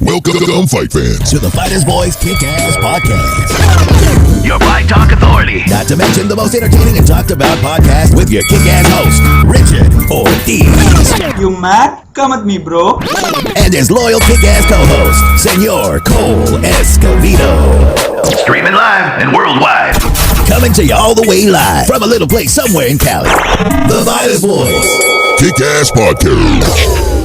Welcome, fight fans, to the Fighters Boys Kick-Ass Podcast. Your Fight Talk Authority. Not to mention the most entertaining and talked about podcast with your kick-ass host, Richard ORTIZ. You mad? Come at me, bro. And his loyal kick-ass co-host, Senor Cole ESCOVEDO. Streaming live and worldwide. Coming to you all the way live from a little place somewhere in Cali. The Fighters Boys Kick-Ass Podcast.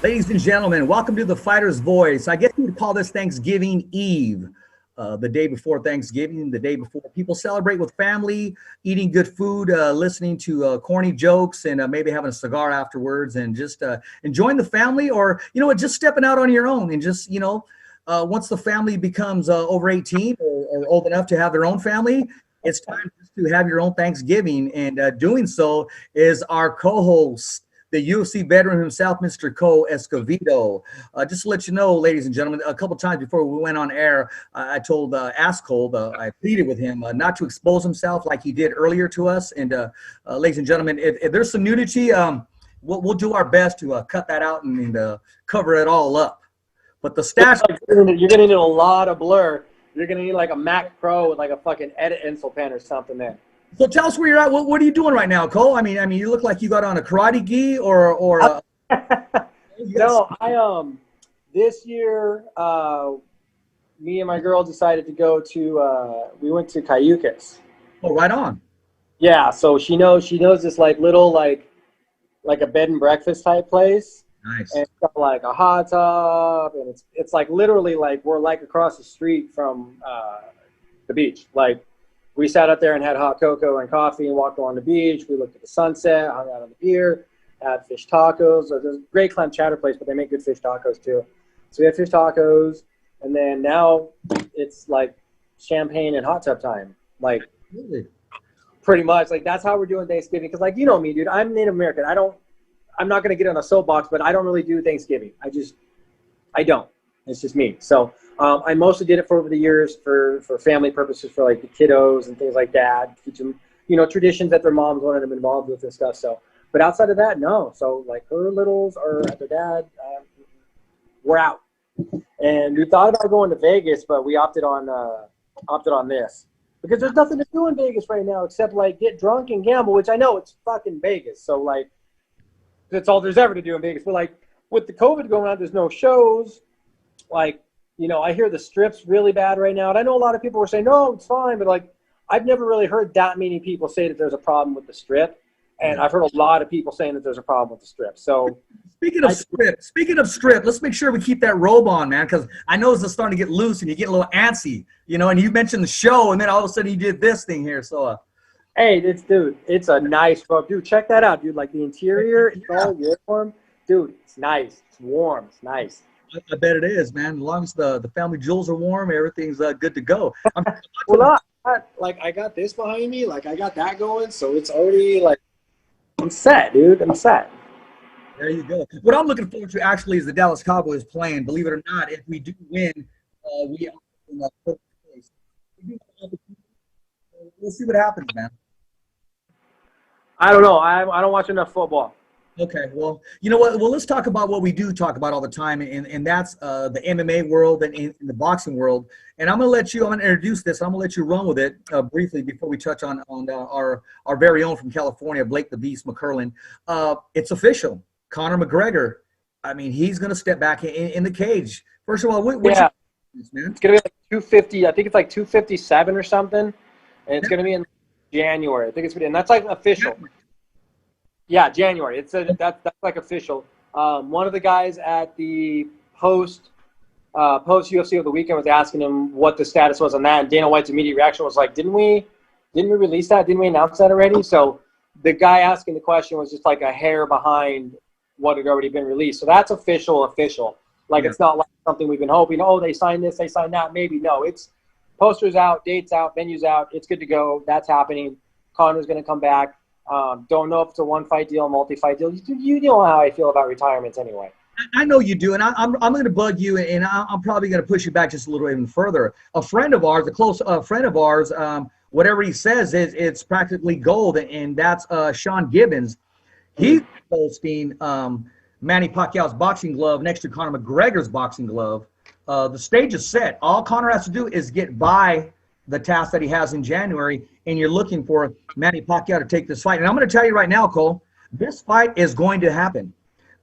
Ladies and gentlemen, welcome to the Fighter's Voice. I guess you would call this Thanksgiving Eve, the day before Thanksgiving, the day before people celebrate with family, eating good food, listening to corny jokes, and maybe having a cigar afterwards, and just enjoying the family, or, you know what, just stepping out on your own and just, you know, once the family becomes over 18 or old enough to have their own family, it's time to have your own Thanksgiving. And doing so is our co-host, the UFC veteran himself, Mr. Cole ESCOVEDO. Just to let you know, ladies and gentlemen, a couple times before we went on air, I told Ask Cole, I pleaded with him not to expose himself like he did earlier to us. And ladies and gentlemen, if there's some nudity, we'll do our best to cut that out and cover it all up. But the stats... You're going to need a lot of blur. You're going to need like a Mac Pro with like a fucking edit insult pen or something there. So tell us where you're at. What are you doing right now, Cole? I mean, you look like you got on a karate gi or. No, this year, me and my girl decided to go to. We went to Cayucas. Oh, right on. Yeah, so she knows this like little like a bed and breakfast type place. Nice. And it's got like a hot tub, and it's like literally like we're like across the street from the beach, like. We sat out there and had hot cocoa and coffee and walked along the beach. We looked at the sunset, hung out on the pier, had fish tacos. There's a great clam chowder place, but they make good fish tacos too. So we had fish tacos, and then now it's like champagne and hot tub time. Like, really? Pretty much. Like, that's how we're doing Thanksgiving. Because, like, you know me, dude. I'm Native American. I'm not going to get on a soapbox, but I don't really do Thanksgiving. I don't. It's just me. So I mostly did it for over the years for family purposes, for like the kiddos and things like that. Teach them, you know, traditions that their moms wanted them involved with and stuff. So, but outside of that, no. So like her littles or their dad, we're out. And we thought about going to Vegas, but we opted on this because there's nothing to do in Vegas right now except like get drunk and gamble, which I know it's fucking Vegas. So like that's all there's ever to do in Vegas. But like with the COVID going on, there's no shows. Like, you know, I hear the Strip's really bad right now. And I know a lot of people were saying, no, it's fine. But, like, I've never really heard that many people say that there's a problem with the Strip. And I've heard a lot of people saying that there's a problem with the Strip. So, speaking of Strip, let's make sure we keep that robe on, man, because I know it's starting to get loose and you get a little antsy, you know, and you mentioned the show, and then all of a sudden you did this thing here. So, hey, it's a nice robe. Dude, check that out, dude. Like, the interior is all warm. Dude, it's nice. It's warm. It's nice. I bet it is, man. As long as the family jewels are warm, everything's good to go. Well, I got this behind me. Like, I got that going, so it's already, like, I'm set, dude. I'm set. There you go. What I'm looking forward to, actually, is the Dallas Cowboys playing. Believe it or not, if we do win, we are in the first place. We'll see what happens, man. I don't know. I don't watch enough football. Okay, well, you know what? Well, let's talk about what we do talk about all the time, and that's the MMA world and in the boxing world. And I'm going to introduce this. I'm going to let you run with it briefly before we touch on our very own from California, Blake the Beast McCurlin. It's official. Conor McGregor, I mean, he's going to step back in the cage. First of all, man? It's going to be like 250. I think it's like 257 or something, and it's going to be in January. I think it's going to be, and that's like official. Yeah, January. That's like official. One of the guys at the post UFC of the weekend was asking him what the status was on that, and Dana White's immediate reaction was like, "Didn't we release that? Didn't we announce that already?" So the guy asking the question was just like a hair behind what had already been released. So that's official. Like It's not like something we've been hoping. Oh, they signed this, they signed that. Maybe no. It's posters out, dates out, venues out. It's good to go. That's happening. Conor's going to come back. Don't know if it's a one-fight deal, multi-fight deal. You know how I feel about retirements anyway. I know you do, and I'm going to bug you, and I'm probably going to push you back just a little even further. A friend of ours, a close friend of ours, whatever he says, it's practically gold, and that's Sean Gibbons. He's posting Manny Pacquiao's boxing glove next to Conor McGregor's boxing glove. The stage is set. All Conor has to do is get by the task that he has in January, and you're looking for Manny Pacquiao to take this fight. And I'm going to tell you right now, Cole, this fight is going to happen.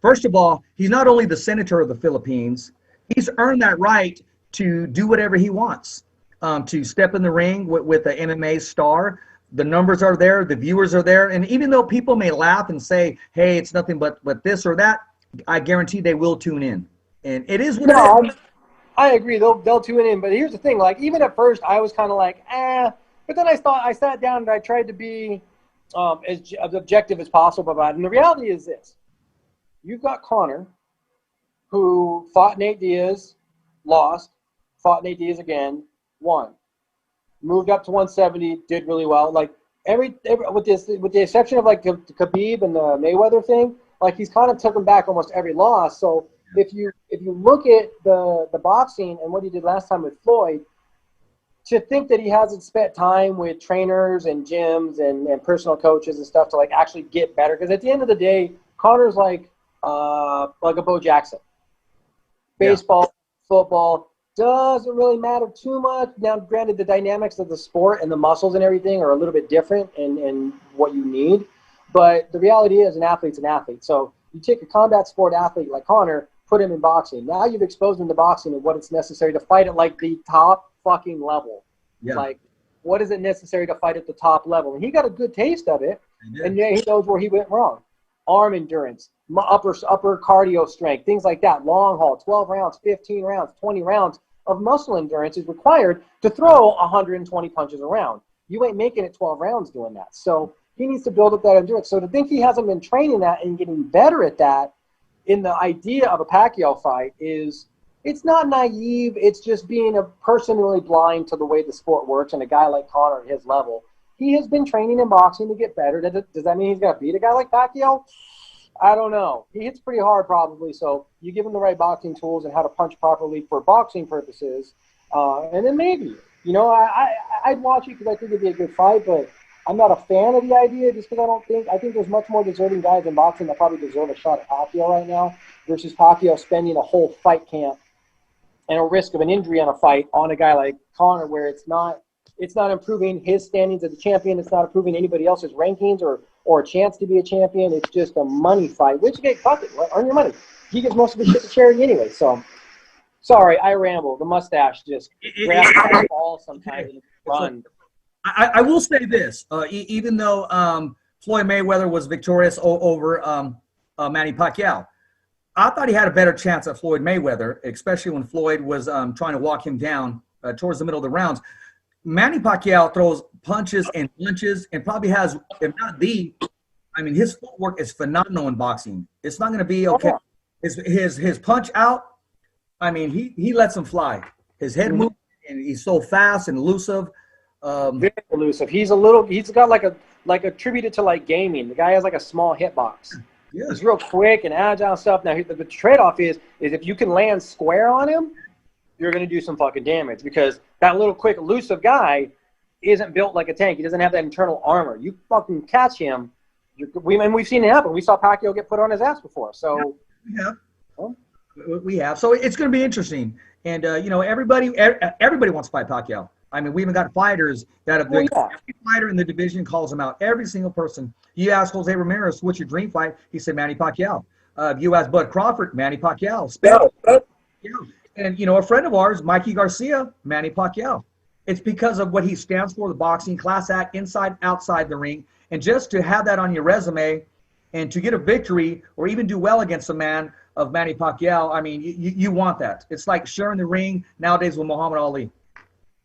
First of all, he's not only the senator of the Philippines, he's earned that right to do whatever he wants, to step in the ring with the MMA star. The numbers are there, the viewers are there, and even though people may laugh and say, hey, it's nothing but this or that, I guarantee they will tune in. And it is what it is. I agree. They'll tune in. But here's the thing. Like, even at first, I was kind of like, But then I sat down and I tried to be as objective as possible about it. And the reality is this. You've got Conor, who fought Nate Diaz, lost, fought Nate Diaz again, won. Moved up to 170, did really well. Like, every with the exception of, like, the Khabib and the Mayweather thing, like, he's kind of taken back almost every loss. So if you look at the boxing and what he did last time with Floyd, to think that he hasn't spent time with trainers and gyms and personal coaches and stuff to, like, actually get better, because at the end of the day, Conor's like a Bo Jackson. Baseball, football, doesn't really matter too much. Now, granted, the dynamics of the sport and the muscles and everything are a little bit different in what you need, but the reality is an athlete's an athlete. So you take a combat sport athlete like Conor, put him in boxing. Now you've exposed him to boxing and what it's necessary to fight at, like, the top fucking level. Yeah. Like, what is it necessary to fight at the top level? And he got a good taste of it, and yeah, he knows where he went wrong. Arm endurance, upper cardio strength, things like that. Long haul, 12 rounds, 15 rounds, 20 rounds of muscle endurance is required to throw 120 punches a round. You ain't making it 12 rounds doing that. So he needs to build up that endurance. So to think he hasn't been training that and getting better at that in the idea of a Pacquiao fight is, it's not naive. It's just being a person really blind to the way the sport works. And a guy like Conor at his level, he has been training in boxing to get better. Does that mean he's going to beat a guy like Pacquiao? I don't know. He hits pretty hard probably. So you give him the right boxing tools and how to punch properly for boxing purposes. And then maybe, I'd watch it because I think it'd be a good fight, but I'm not a fan of the idea just because I think there's much more deserving guys in boxing that probably deserve a shot at Pacquiao right now versus Pacquiao spending a whole fight camp and a risk of an injury on a fight on a guy like Conor, where it's not improving his standings as a champion. It's not improving anybody else's rankings or a chance to be a champion. It's just a money fight, which, okay, fuck it, earn your money. He gets most of his shit to charity anyway. So, sorry, I ramble. The mustache just grabs my ball sometimes and run. I will say this, even though Floyd Mayweather was victorious over Manny Pacquiao, I thought he had a better chance at Floyd Mayweather, especially when Floyd was trying to walk him down towards the middle of the rounds. Manny Pacquiao throws punches and punches and probably has, if not his footwork is phenomenal in boxing. It's not going to be okay. His punch out, he lets him fly. His head moves, and he's so fast and elusive. Very elusive. He's got like attributed to, like, gaming. The guy has like a small hitbox. Yeah. He's real quick and agile and stuff. Now the trade-off is if you can land square on him, you're going to do some fucking damage, because that little quick elusive guy isn't built like a tank. He doesn't have that internal armor. You fucking catch him. We've seen it happen. We saw Pacquiao get put on his ass before. So we have. So it's going to be interesting. And everybody wants to fight Pacquiao. We even got fighters that have every fighter in the division calls him out. Every single person. You ask Jose Ramirez, what's your dream fight? He said Manny Pacquiao. You ask Bud Crawford, Manny Pacquiao. And, a friend of ours, Mikey Garcia, Manny Pacquiao. It's because of what he stands for, the boxing, class act, inside, outside the ring. And just to have that on your resume and to get a victory or even do well against a man of Manny Pacquiao, you want that. It's like sharing the ring nowadays with Muhammad Ali.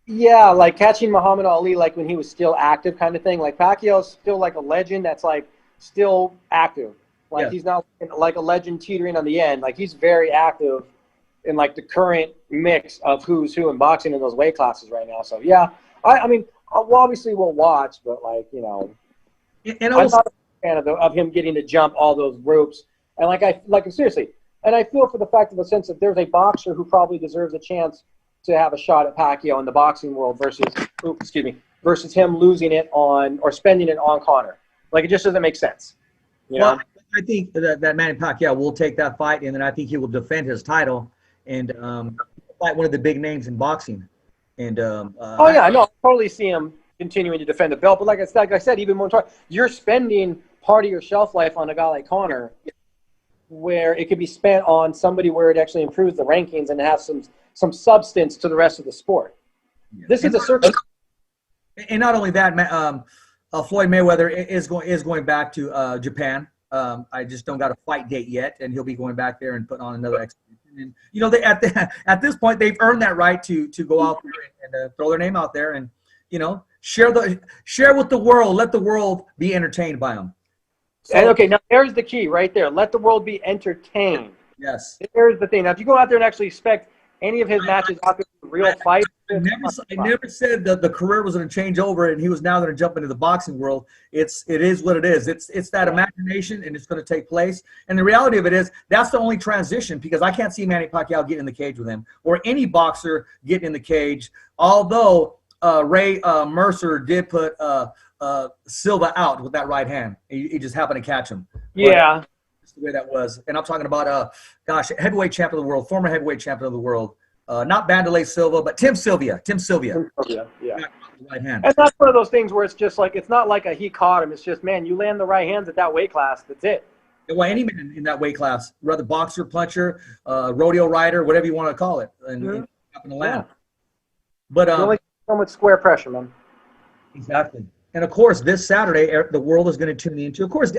Yeah, like catching Muhammad Ali, like when he was still active, kind of thing. Like Pacquiao's still like a legend that's like still active. Like he's not like a legend teetering on the end. Like he's very active in like the current mix of who's who in boxing in those weight classes right now. So yeah, obviously we'll watch, but like and I'm not a fan of him getting to jump all those ropes. And seriously, and I feel for the fact of the sense that there's a boxer who probably deserves a chance to have a shot at Pacquiao in the boxing world versus him losing it on or spending it on Conor. Like, it just doesn't make sense. You know? I think that Manny Pacquiao will take that fight, and then I think he will defend his title and fight one of the big names in boxing. And oh yeah, I know. I totally see him continuing to defend the belt. But like I said, even more time, you're spending part of your shelf life on a guy like Conor, where it could be spent on somebody where it actually improves the rankings and has some substance to the rest of the sport. Yeah. This is a circus. And not only that, Floyd Mayweather is going back to Japan. I just don't got a fight date yet, and he'll be going back there and putting on another exhibition. And you know, at this point, they've earned that right to go out there and throw their name out there, and you know, share with the world. Let the world be entertained by them. So, and okay, now there's the key right there. Let the world be entertained. Yes. There's the thing. Now, if you go out there and actually expect any of his matches out there real fight. I never said that the career was going to change over and he was now going to jump into the boxing world. It is what it is. It's that imagination, and it's going to take place. And the reality of it is that's the only transition, because I can't see Manny Pacquiao getting in the cage with him or any boxer getting in the cage. Although Ray Mercer did put Silva out with that right hand. He just happened to catch him. Yeah. That's the way that was. And I'm talking about, heavyweight champion of the world, former heavyweight champion of the world. Not Vanderlei Silva, but Tim Sylvia. Yeah. Right hand. And that's one of those things where it's just like, it's not like he caught him. It's just, man, you land the right hands at that weight class. That's it. Well, any man in that weight class, whether boxer, puncher, rodeo rider, whatever you want to call it, and happen to land. Yeah. But only so much square pressure, man. Exactly. And of course, this Saturday, the world is going to tune into. Of course,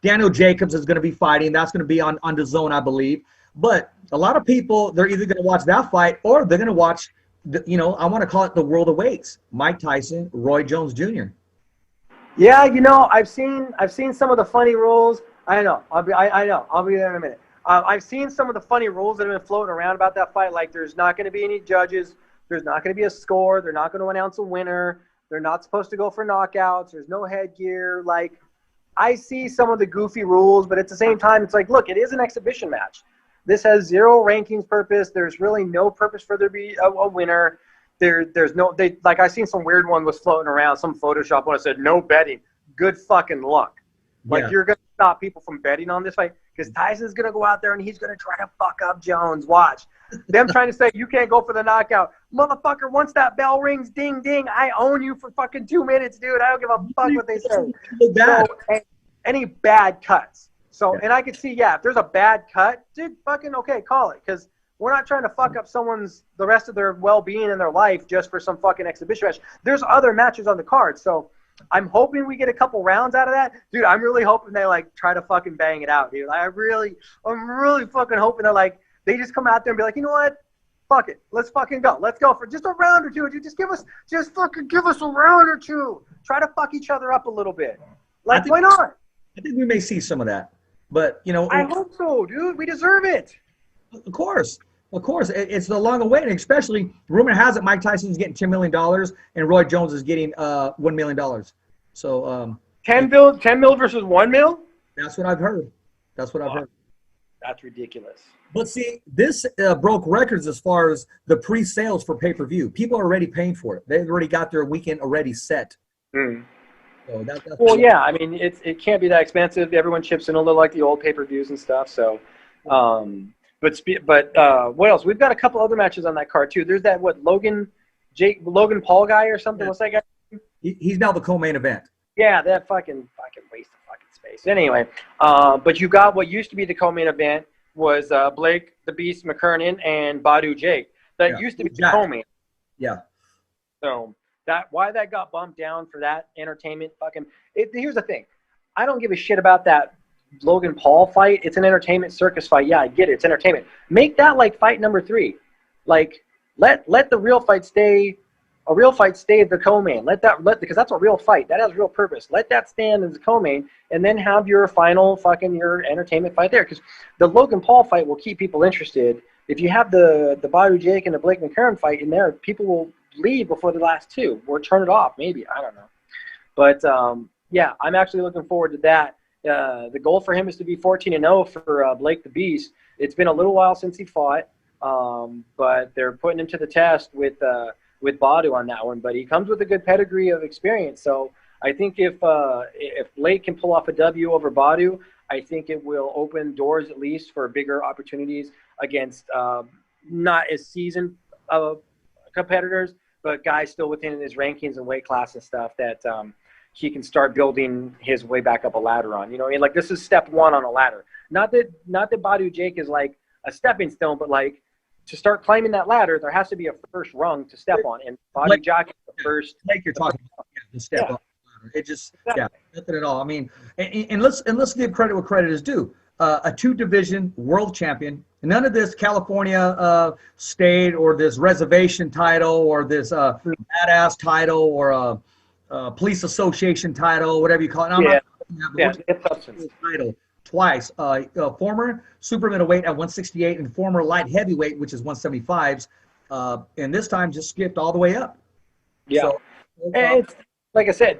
Daniel Jacobs is going to be fighting. That's going to be on DAZN, I believe. But a lot of people, they're either going to watch that fight or they're going to watch, I want to call it the world of weights. Mike Tyson, Roy Jones Jr. Yeah, I've seen some of the funny rules. I know. I'll be there in a minute. I've seen some of the funny rules that have been floating around about that fight. Like, there's not going to be any judges. There's not going to be a score. They're not going to announce a winner. They're not supposed to go for knockouts. There's no headgear. Like, I see some of the goofy rules, but at the same time, it's like, look, it is an exhibition match. This has zero rankings purpose. There's really no purpose for there to be a winner. I've seen some weird one was floating around, some Photoshop one that said no betting. Good fucking luck. Like, you're going to stop people from betting on this fight because Tyson's going to go out there and he's going to try to fuck up Jones. Watch. Them trying to say you can't go for the knockout. Motherfucker, once that bell rings, ding, ding, I own you for fucking 2 minutes, dude. I don't give a fuck what they say. So, any bad cuts. So, and I could see, if there's a bad cut, dude, fucking okay, call it. Because we're not trying to fuck up the rest of their well-being in their life just for some fucking exhibition match. There's other matches on the card. So I'm hoping we get a couple rounds out of that. Dude, I'm really hoping they, try to fucking bang it out, dude. I'm really fucking hoping that, they just come out there and be like, you know what? Fuck it. Let's fucking go. Let's go for just a round or two, dude. Just fucking give us a round or two. Try to fuck each other up a little bit. Why not? I think we may see some of that. But, I hope so, dude. We deserve it. Of course. It's the long awaited, especially rumor has it Mike Tyson's getting $10 million and Roy Jones is getting $1 million. So 10 mil versus 1 mil? That's what I've heard. That's ridiculous. But see, this broke records as far as the pre-sales for pay-per-view. People are already paying for it. They've already got their weekend already set. So yeah, I mean, it can't be that expensive. Everyone chips in a little like the old pay-per-views and stuff. So, but what else? We've got a couple other matches on that card too. There's that Logan Paul guy or something. Yeah. What's that guy? He's now the co-main event. Yeah, that fucking waste of fucking space. Anyway, but you got what used to be the co-main event was Blake the Beast McKernan and Badu Jake. That used to be the co-main. Yeah. So. Why that got bumped down for that entertainment here's the thing. I don't give a shit about that Logan Paul fight. It's an entertainment circus fight. Yeah, I get it. It's entertainment. Make that fight number 3. Let the real fight stay a real fight stay the co-main. Because that's a real fight. That has real purpose. Let that stand as the co-main and then have your final your entertainment fight there. Because the Logan Paul fight will keep people interested. If you have the Badu Jake and the Blake McCarron fight in there, people will leave before the last 2 or turn it off maybe. I don't know. But I'm actually looking forward to that. The goal for him is to be 14-0 for Blake the Beast. It's been a little while since he fought, but they're putting him to the test with Badu on that one. But he comes with a good pedigree of experience. So I think if Blake can pull off a W over Badu, I think it will open doors at least for bigger opportunities against not as seasoned competitors, but guys still within his rankings and weight class and stuff that he can start building his way back up a ladder on. You know what I mean? Like, this is step one on a ladder. Not that Badu Jake is like a stepping stone, but like to start climbing that ladder, there has to be a first rung to step on. And Badu Jack is the first. Like you're talking about, the step up. It just, nothing at all. I mean, and let's give credit where credit is due. A 2-division world champion. None of this California state or this reservation title or this badass title or police association title, whatever you call it. Title twice. Former super middleweight at 168 and former light heavyweight, which is 175s. And this time just skipped all the way up. Yeah. So, and it's, like I said,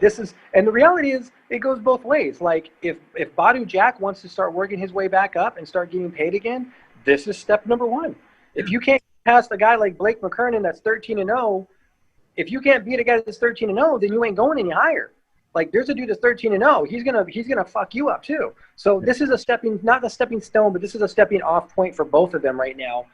and the reality is it goes both ways. Like if Badu Jack wants to start working his way back up and start getting paid again, this is step number one. If you can't pass a guy like Blake McKernan that's 13-0, if you can't beat a guy that's 13-0, then you ain't going any higher. Like, there's a dude that's 13-0. He's gonna fuck you up too. So this is not a stepping stone, but this is a stepping off point for both of them right now,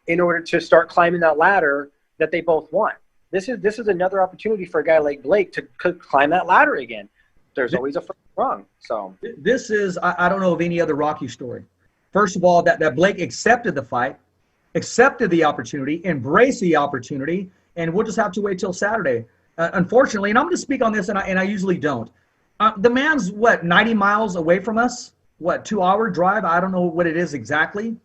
in order to start climbing that ladder that they both want. This is another opportunity for a guy like Blake to climb that ladder again. There's always a first rung. So this is, I don't know of any other Rocky story. First of all, that Blake accepted the fight, accepted the opportunity, embraced the opportunity, and we'll just have to wait till Saturday. Unfortunately, and I'm going to speak on this, and I usually don't. The man's, 90 miles away from us? 2-hour drive? I don't know what it is exactly.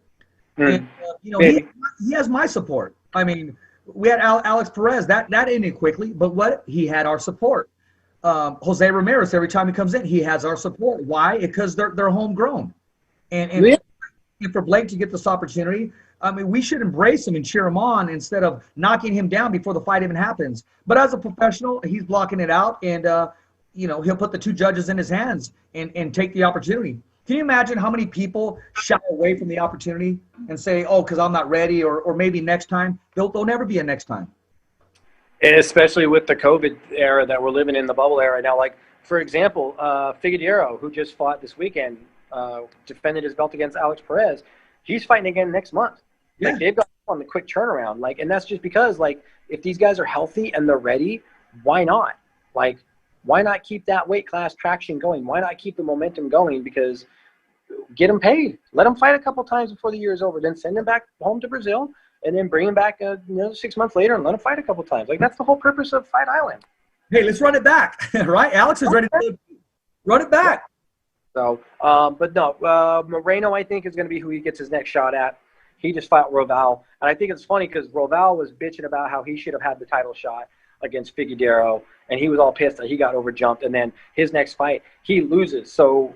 And, he has my support. I mean, we had Alex Perez. That ended quickly, but he had our support. Jose Ramirez, every time he comes in, he has our support. Why? Because they're homegrown. And for Blake to get this opportunity, I mean, we should embrace him and cheer him on instead of knocking him down before the fight even happens. But as a professional, he's blocking it out, and he'll put the 2 judges in his hands and take the opportunity. Can you imagine how many people shy away from the opportunity and say, "Oh, because I'm not ready," or maybe next time? There'll never be a next time. And especially with the COVID era that we're living in, the bubble era now. Like, for example, Figueiredo, who just fought this weekend, defended his belt against Alex Perez. He's fighting again next month. Yeah. Like, they've got on the quick turnaround. Like, and that's just because, like, if these guys are healthy and they're ready, why not? Like, why not keep that weight class traction going? Why not keep the momentum going? Because get them paid. Let them fight a couple times before the year is over. Then send them back home to Brazil, and then bring them back 6 months later and let them fight a couple times. Like, that's the whole purpose of Fight Island. Hey, let's run it back, right? Alex is ready to run it back. So, but no, Moreno, I think, is going to be who he gets his next shot at. He just fought Roval. And I think it's funny because Roval was bitching about how he should have had the title shot against Figueiredo, and he was all pissed that he got overjumped. And then his next fight, he loses. So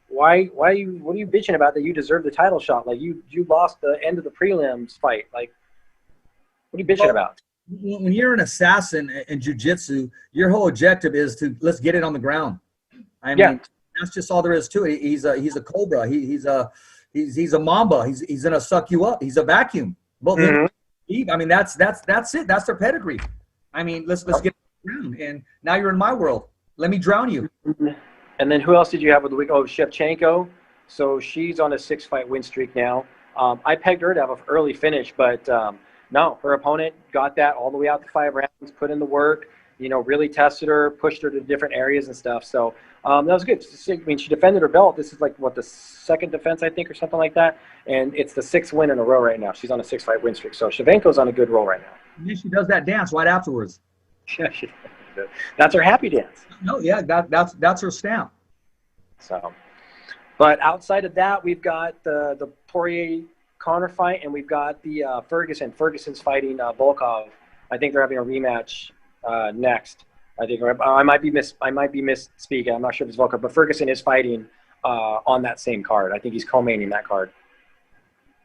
what are you bitching about that you deserve the title shot? Like, you lost the end of the prelims fight. Like, what are you bitching about? When you're an assassin in jiu-jitsu, your whole objective is to let's get it on the ground. I mean, that's just all there is to it. He's a cobra. He's a mamba. He's gonna suck you up. He's a vacuum. But I mean, that's it. That's their pedigree. I mean, let's get it on the ground. And now you're in my world. Let me drown you. And then who else did you have with the week? Oh, Shevchenko. So she's on a 6-fight win streak now. I pegged her to have an early finish, but no, her opponent got that all the way out to 5 rounds, put in the work, really tested her, pushed her to different areas and stuff. So that was good. I mean, she defended her belt. This is like, the 2nd defense, I think, or something like that. And it's the 6th win in a row right now. She's on a 6-fight win streak. So Shevchenko's on a good roll right now. And then she does that dance right afterwards. Yeah, that's her happy dance. No, yeah, that's her stamp. So, but outside of that, we've got the Poirier-Conor fight, and we've got the Ferguson. Ferguson's fighting Volkov. I think they're having a rematch next. I think I might be misspeaking. I'm not sure if it's Volkov, but Ferguson is fighting on that same card. I think he's co-maining that card.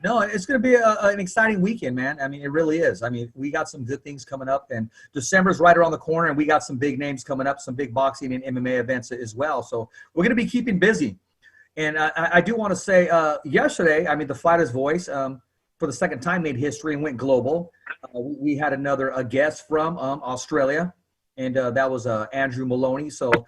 No, it's going to be an exciting weekend, man. I mean, it really is. I mean, we got some good things coming up, and December's right around the corner, and we got some big names coming up, some big boxing and MMA events as well. So we're going to be keeping busy. And I do want to say yesterday, I mean, the Fighter's Voice, for the 2nd time, made history and went global. We had another guest from Australia, and that was Andrew Maloney. So I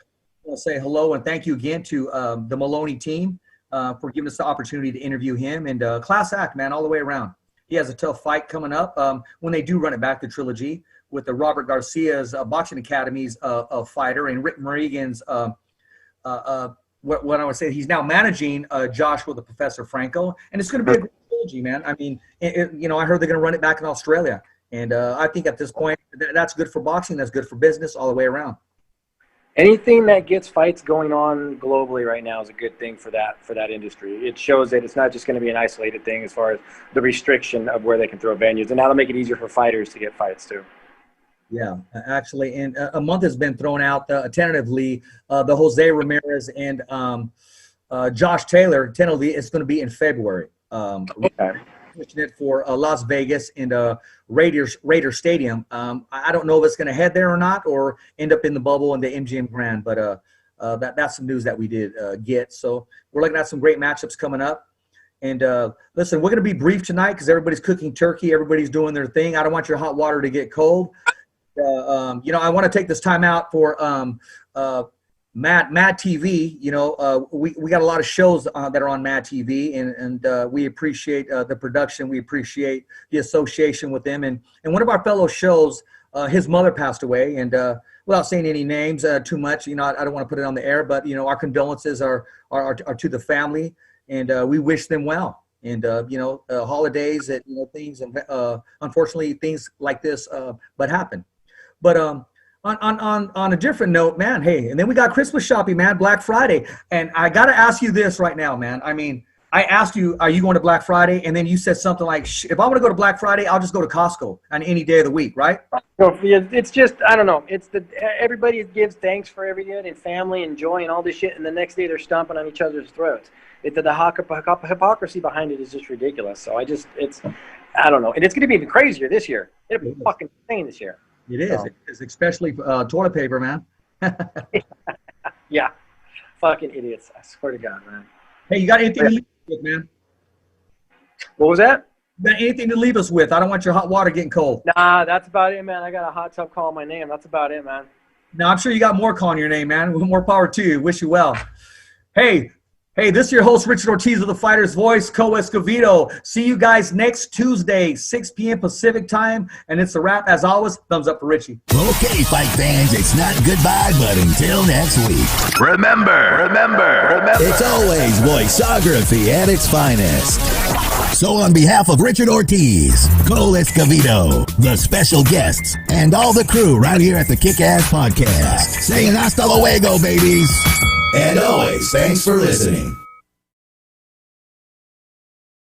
want to say hello and thank you again to the Maloney team. for giving us the opportunity to interview him. And class act, man, all the way around. He has a tough fight coming up when they do run it back, the trilogy, with the Robert Garcia's Boxing Academy's fighter and Rick Morrigan's, what I would say, he's now managing Josh with the Professor Franco. And it's going to be a great trilogy, man. I mean, you know, I heard they're going to run it back in Australia. And I think at this point, that's good for boxing. That's good for business all the way around. Anything that gets fights going on globally right now is a good thing for that industry. It shows that it's not just going to be an isolated thing as far as the restriction of where they can throw venues, and now it'll make it easier for fighters to get fights too. Yeah, actually, and a month has been thrown out tentatively. The Jose Ramirez and Josh Taylor tentatively it's going to be in February. Okay. It for Las Vegas and Raider Stadium. I don't know if it's going to head there or not, or end up in the bubble in the MGM Grand. But that's some news that we did get. So we're looking at some great matchups coming up. And listen, we're going to be brief tonight because everybody's cooking turkey. Everybody's doing their thing. I don't want your hot water to get cold. You know, I want to take this time out for Mad TV. You know, we got a lot of shows that are on Mad TV, and we appreciate the production. We appreciate the association with them. And one of our fellow shows, his mother passed away, and without saying any names too much, you know, I don't want to put it on the air, but you know, our condolences are to the family, and we wish them well. And you know, holidays, and you know, things, and unfortunately, things like this, but happen. But on a different note, man, hey, and then we got Christmas shopping, man, Black Friday. And I got to ask you this right now, man. I mean, I asked you, are you going to Black Friday? And then you said something like, if I want to go to Black Friday, I'll just go to Costco on any day of the week, right? It's just, I don't know. It's everybody gives thanks for everything and family and joy and all this shit. And the next day they're stomping on each other's throats. The hypocrisy behind it is just ridiculous. So I don't know. And it's going to be even crazier this year. It'll be fucking insane this year. It is. It's especially toilet paper, man. Yeah. Fucking idiots. I swear to God, man. Hey, you got anything to leave us with, man? What was that? You got anything to leave us with? I don't want your hot water getting cold. Nah, that's about it, man. I got a hot tub calling my name. That's about it, man. Now, I'm sure you got more calling your name, man. More power to you. Wish you well. Hey, this is your host, Richard Ortiz of the Fighter's Voice, ESCOVEDO. See you guys next Tuesday, 6 p.m. Pacific time. And it's a wrap. As always, thumbs up for Richie. Okay, fight fans, it's not goodbye, but until next week. Remember. It's always voiceography at its finest. So on behalf of Richard Ortiz, ESCOVEDO, the special guests, and all the crew right here at the Kick-Ass Podcast, saying hasta luego, babies. And always, thanks for listening.